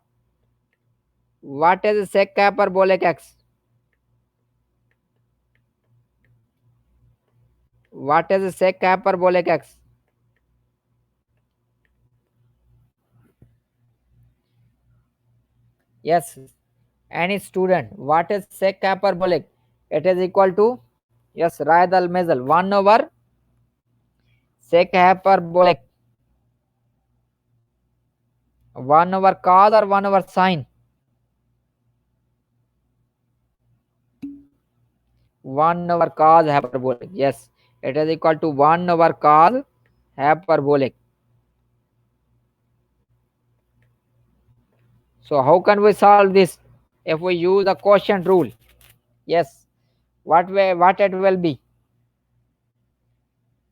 what is sec hyperbolic x? What is sec hyperbolic x? Yes, any student. What is sec hyperbolic? It is equal to, yes, Raed al Mazel, 1 over sec hyperbolic, 1 over cos or 1 over sine? 1 over cos hyperbolic. Yes, it is equal to 1 over cos hyperbolic. So how can we solve this? If we use the quotient rule, yes, what it will be?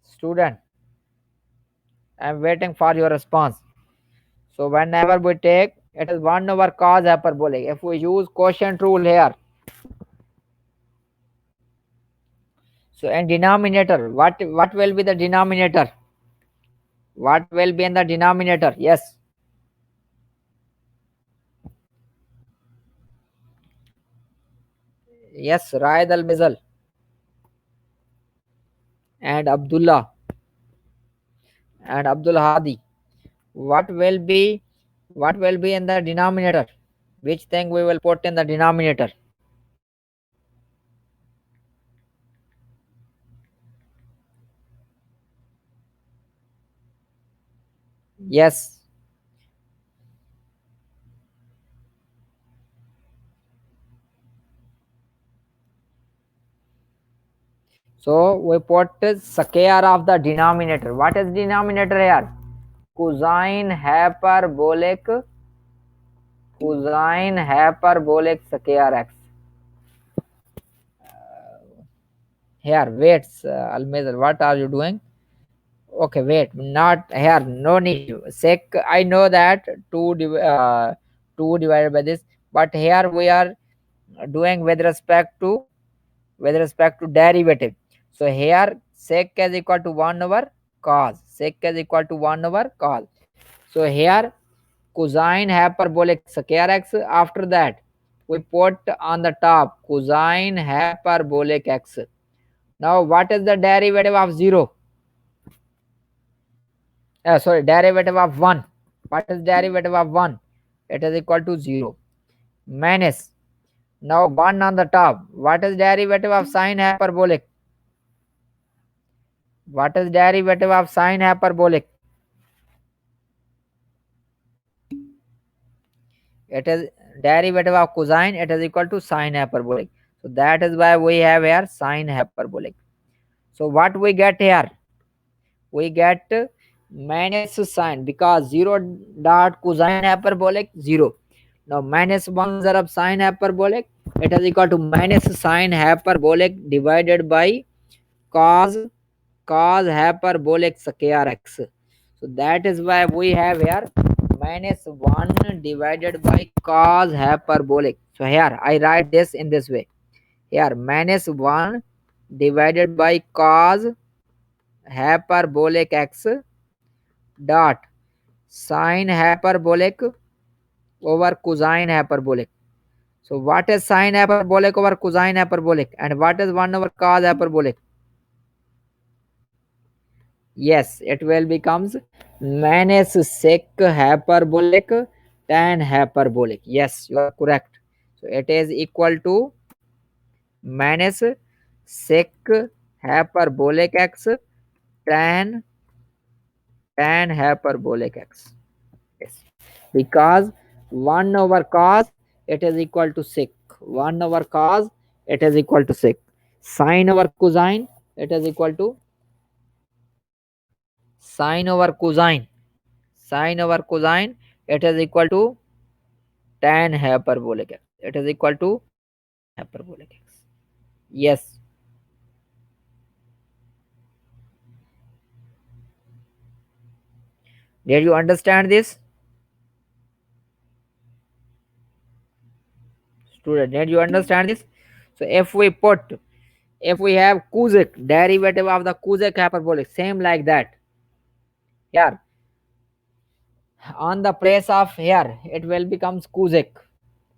Student, I am waiting for your response. So whenever we take, it is 1 over cos hyperbolic. If we use quotient rule here, so in denominator, what will be the denominator? What will be in the denominator? Yes. Yes, Raed al Mizal and Abdullah and Abdul Hadi. What will be in the denominator? Which thing we will put in the denominator? Yes. So we put square of the denominator. What is denominator here? Cosine hyperbolic square x. Here, wait, Almazal, what are you doing? Okay, wait, not here, no need. Sec, I know that 2 divided by this, but here we are doing with respect to derivative. So here sec is equal to 1 over cos. Sec is equal to 1 over cos. So here cosine hyperbolic square x. After that, we put on the top cosine hyperbolic x. Now, what is the derivative of 0? Sorry, derivative of 1. What is derivative of 1? It is equal to 0. Minus. Now, 1 on the top. What is derivative of sine hyperbolic? What is derivative of sine hyperbolic? It is derivative of cosine. It is equal to sine hyperbolic. So, that is why we have here sine hyperbolic. So, what we get here? We get minus sine, because 0 dot cosine hyperbolic 0. Now minus 1 zarab sine hyperbolic, it is equal to minus sine hyperbolic divided by cos hyperbolic square x. So that is why we have here minus 1 divided by cos hyperbolic. So here I write this in this way. Here minus 1 divided by cos hyperbolic x dot sine hyperbolic over cosine hyperbolic. So what is sine hyperbolic over cosine hyperbolic, and what is 1 over cos hyperbolic? Yes, it will becomes minus sec hyperbolic tan hyperbolic. Yes, you are correct. So it is equal to minus sec hyperbolic x tan hyperbolic x. Yes, because 1 over cos it is equal to sec. 1 over cos it is equal to sec. Sine over cosine it is equal to sine over cosine. Sine over cosine it is equal to tan hyperbolic x. It is equal to hyperbolic x. Yes. Did you understand this? Student, did you understand this? So if we have cosec, derivative of the cosec hyperbolic, same like that. Here, on the place of here, it will becomes cosec.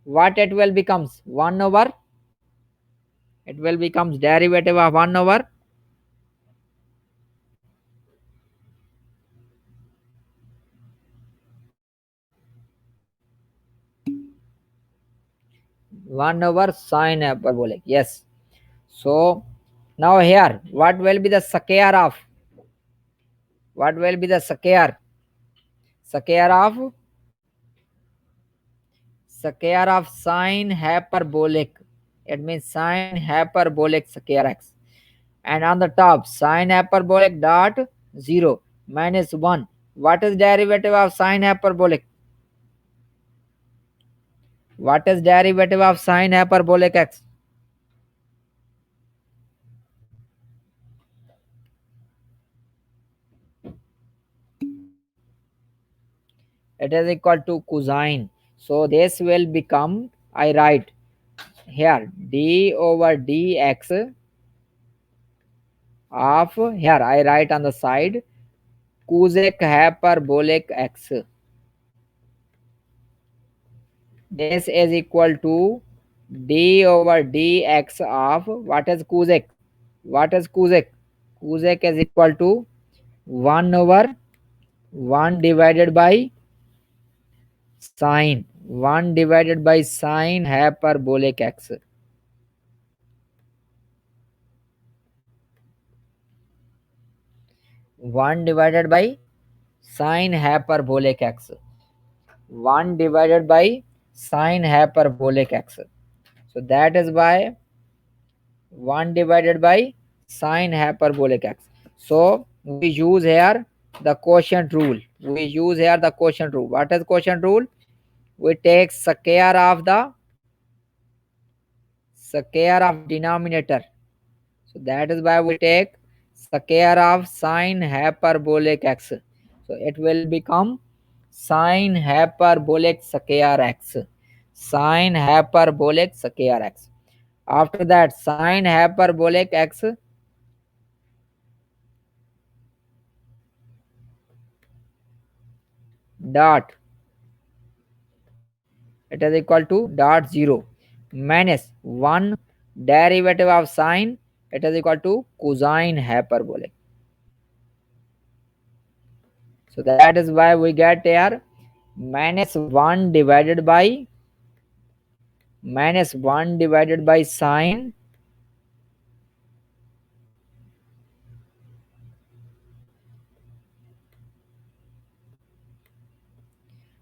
What it will becomes? 1 over, it will becomes derivative of 1 over, sine hyperbolic. Yes. So now here, what will be the square of? What will be the square? Square of sine hyperbolic. It means sine hyperbolic square x. And on the top, sine hyperbolic dot 0 minus 1. What is derivative of sine hyperbolic? What is derivative of sine hyperbolic x? It is equal to cosine. So this will become, I write here, d over dx of, here I write on the side, cosec hyperbolic x. This is equal to d over dx of, what is cosec? What is cosec? Cosec is equal to 1 over 1 divided by sine. 1 divided by sine hyperbolic x. 1 divided by sine hyperbolic x. 1 divided by sine hyperbolic x. So that is why 1 divided by sine hyperbolic x. So we use here the quotient rule. We use here the quotient rule. What is quotient rule? We take square of denominator. So that is why we take square of sine hyperbolic x. So it will become sine hyperbolic square x. Sine hyperbolic square x. After that, sine hyperbolic x dot, it is equal to dot 0 minus 1 derivative of sine, it is equal to cosine hyperbolic. So that is why we get here minus 1 divided by sine.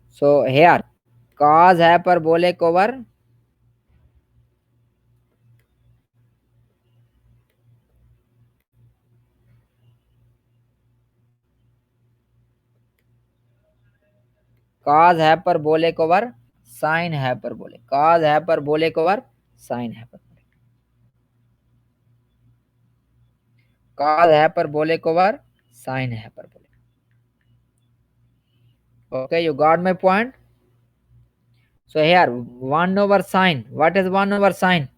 So here cos hyperbolic over cos hyperbolic over sine hyperbolic. Cos hyperbolic over sine hyperbolic. Cos hyperbolic over sine hyperbolic. Okay, you got my point. So here 1 over sine. What is 1 over sine?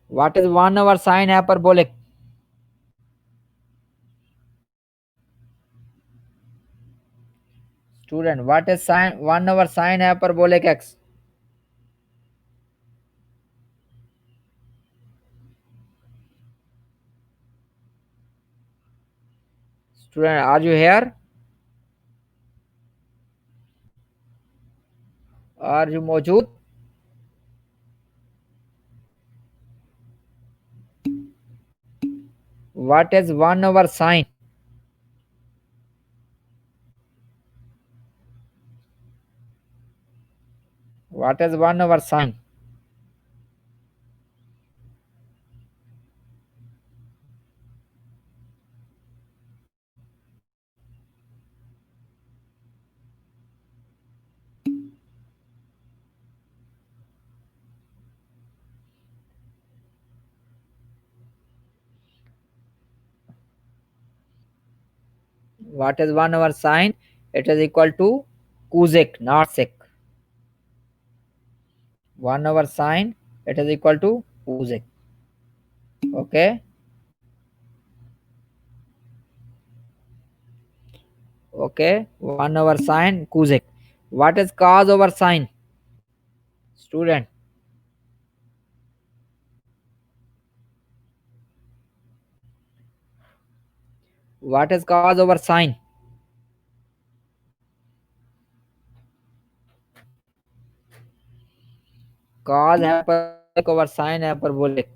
What is 1 over sine hyperbolic? Student, what is sine 1 over sine hyperbolic x? Student, are you here? Are you मौजूद? What is 1 over sine? What is 1 over sine? What is 1 over sine? It is equal to cosec, not sec. 1 over sine, it is equal to cosec. Okay. Okay. 1 over sine cosec. What is cos over sine? Student. What is cos over sine? Cos hyperbolic over sine hyperbolic.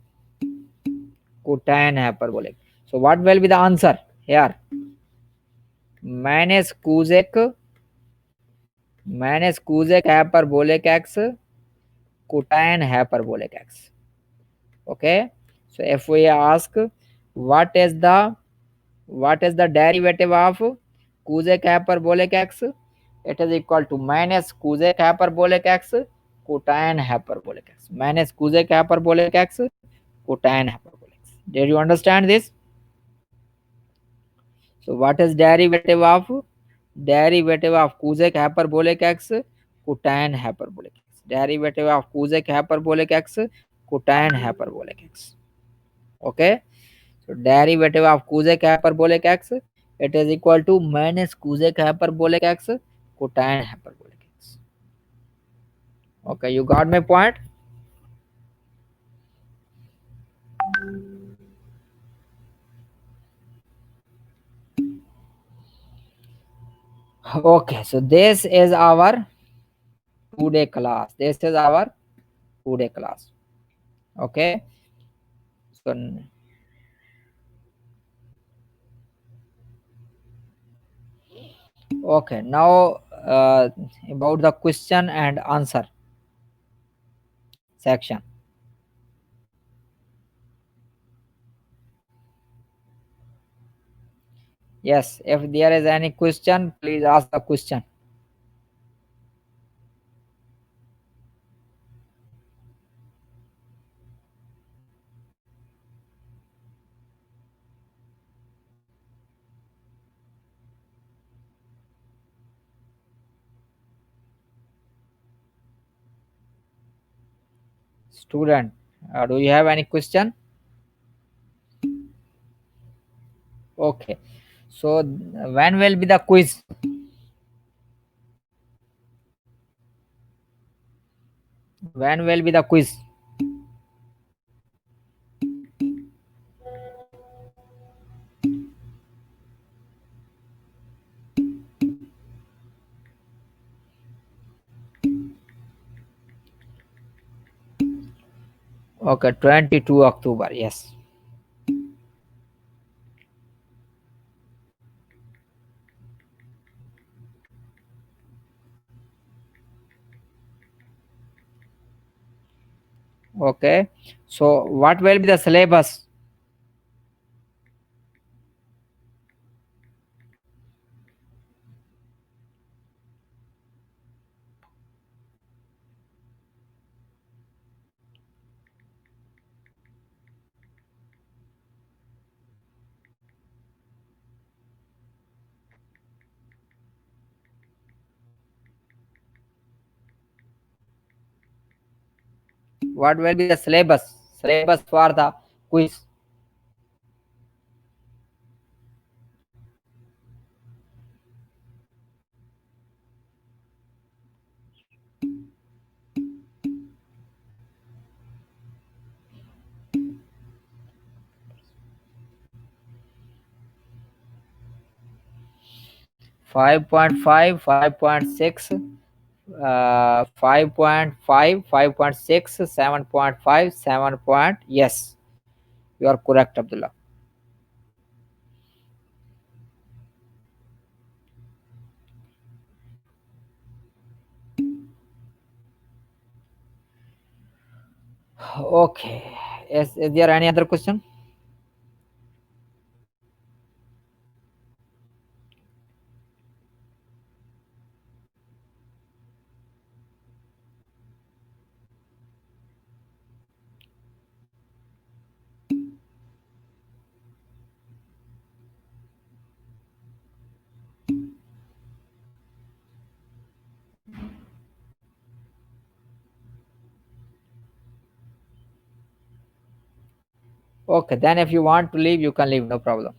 Cotangent hyperbolic. So what will be the answer here? Minus cosec hyperbolic x cotangent hyperbolic x. Okay. So if we ask what is the derivative of cosec hyperbolic x, it is equal to minus cosec hyperbolic x cotangent hyperbolic x. Minus cosec hyperbolic x cotangent hyperbolic x. Did you understand this? So what is derivative of cosec hyperbolic x cotangent hyperbolic x? Derivative of cosec hyperbolic x cotangent hyperbolic x. Okay. So derivative of cosec hyperbolic x, it is equal to minus cosec hyperbolic x cotangent hyperbolic x. Okay, you got my point. Okay, so this is our today class. This is our today class. Okay. So okay, now about the question and answer section. Yes, if there is any question, please ask the question. Student, do you have any question? Okay. So when will be the quiz? When will be the quiz? Okay, 22 October. Yes. Okay. So what will be the syllabus? What will be the syllabus? Syllabus for the quiz. Five point five, 5.6, 5.5, 5.6, 7.5, 7 point. Yes, you are correct, Abdullah. Okay. Is there any other question? Okay, then if you want to leave, you can leave, no problem.